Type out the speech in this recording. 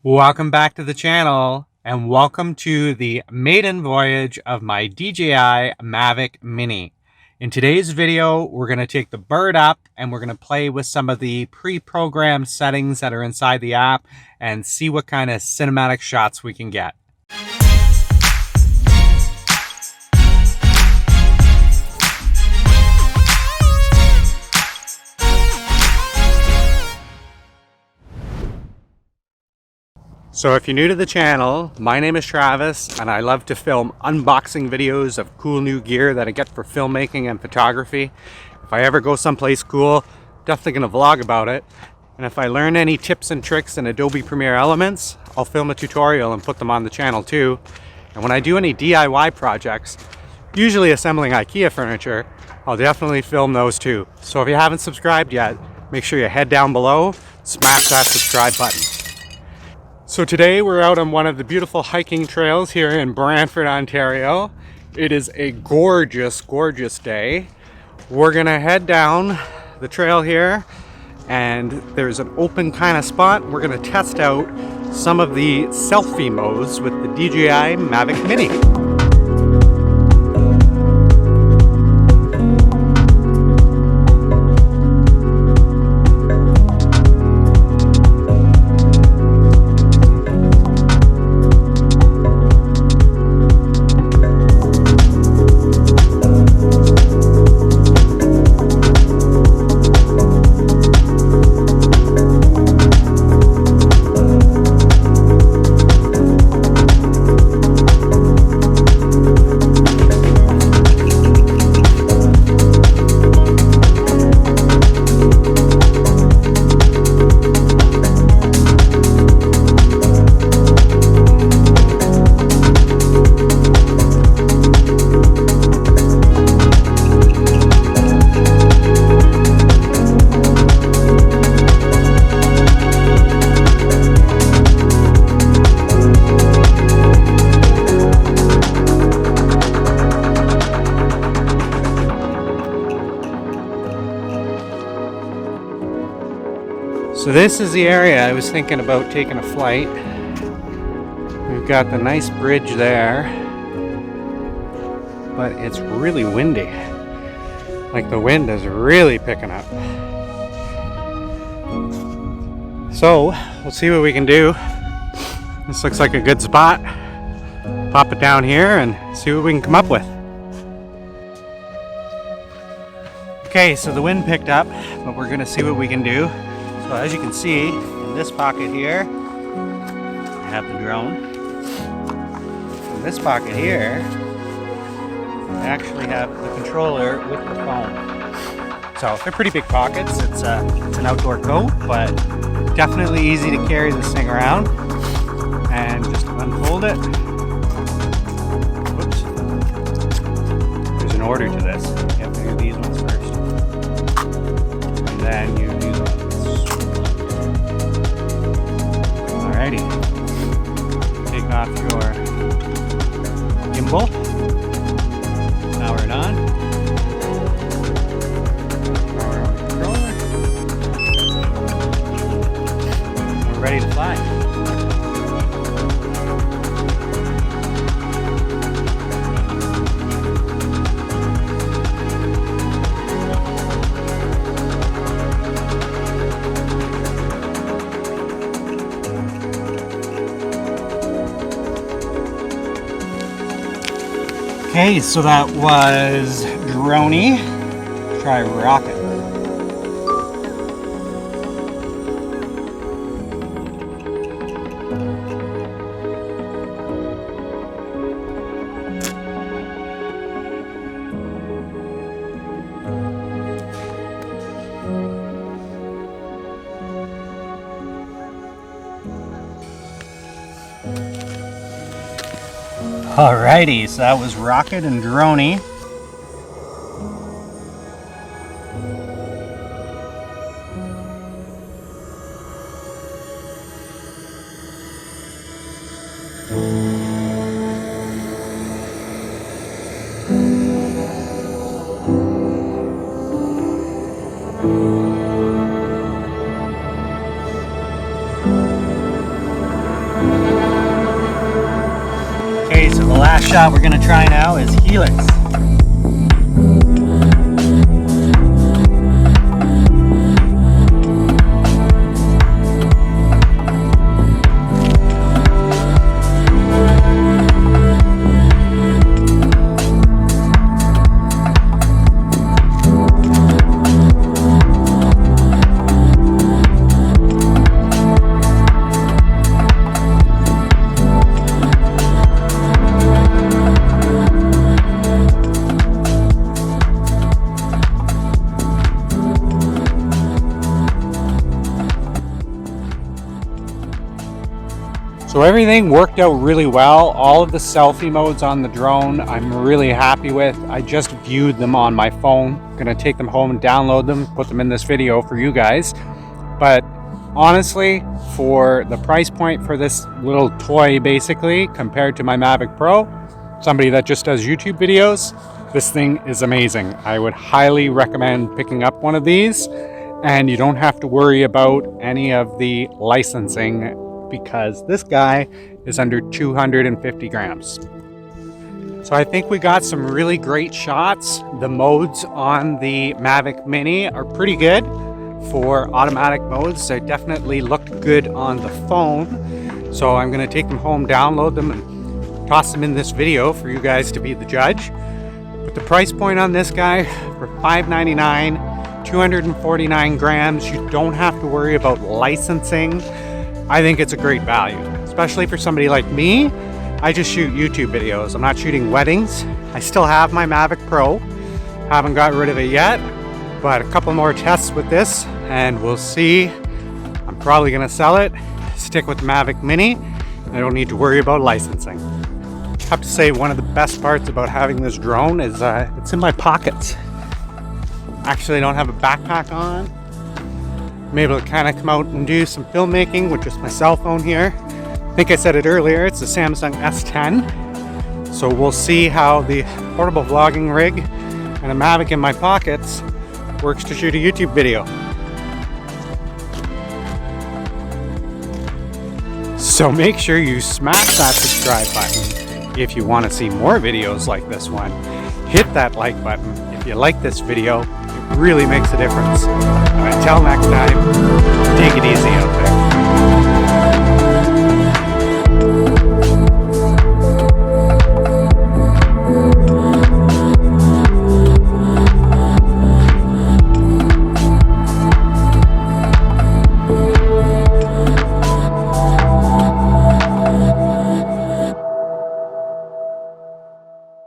Welcome back to the channel and welcome to the maiden voyage of my DJI Mavic Mini. In today's video, we're going to take the bird up and we're going to play with some of the pre-programmed settings that are inside the app and see what kind of cinematic shots we can get. So if you're new to the channel, my name is Travis and I love to film unboxing videos of cool new gear that I get for filmmaking and photography. If I ever go someplace cool, definitely gonna vlog about it. And if I learn any tips and tricks in Adobe Premiere Elements, I'll film a tutorial and put them on the channel too. And when I do any DIY projects, usually assembling IKEA furniture, I'll definitely film those too. So if you haven't subscribed yet, make sure you head down below, smash that subscribe button. So today we're out on one of the beautiful hiking trails here in Brantford, Ontario. It is a gorgeous, gorgeous day. We're gonna head down the trail here and there's an open kind of spot. We're gonna test out some of the selfie modes with the DJI Mavic Mini. So this is the area I was thinking about taking a flight. We've got the nice bridge there, but it's really windy. Like the wind is really picking up. So we'll see what we can do. This looks like a good spot. Pop it down here and see what we can come up with. Okay, so the wind picked up, but we're gonna see what we can do. So as you can see, in this pocket here, I have the drone. In this pocket here, I actually have the controller with the phone. So they're pretty big pockets. It's an outdoor coat, but definitely easy to carry this thing around. And just unfold it. Whoops. There's an order to this. You have to do these ones first. And then you do those. Alrighty, take off your gimbal, power it on, power on the controller, and we're ready to fly. Okay, so that was droney. Try rocket. Alrighty, so that was rocket and droney. first shot we're gonna try now is helix. So everything worked out really well. All of the selfie modes on the drone I'm really happy with. I just viewed them on my phone. Gonna take them home and download them, put them in this video for you guys. But honestly, for the price point for this little toy basically, compared to my Mavic Pro, somebody that just does YouTube videos, this thing is amazing. I would highly recommend picking up one of these, and you don't have to worry about any of the licensing because this guy is under 250 grams. So I think we got some really great shots. The modes on the Mavic Mini are pretty good for automatic modes. They definitely looked good on the phone. So I'm gonna take them home, download them, and toss them in this video for you guys to be the judge. But the price point on this guy for $599, 249 grams, you don't have to worry about licensing. I think it's a great value, especially for somebody like me. I just shoot YouTube videos. I'm not shooting weddings. I still have my Mavic Pro. Haven't got rid of it yet, but a couple more tests with this and we'll see. I'm probably gonna sell it, stick with the Mavic Mini. I don't need to worry about licensing. I have to say one of the best parts about having this drone is it's in my pockets. Actually, I don't have a backpack on. I'm able to kind of come out and do some filmmaking with just my cell phone here. I think I said it earlier, it's a Samsung S10. So we'll see how the portable vlogging rig and a Mavic in my pockets works to shoot a YouTube video. So make sure you smash that subscribe button if you want to see more videos like this one. Hit that like button if you like this video. Really makes a difference. And until next time, take it easy out there.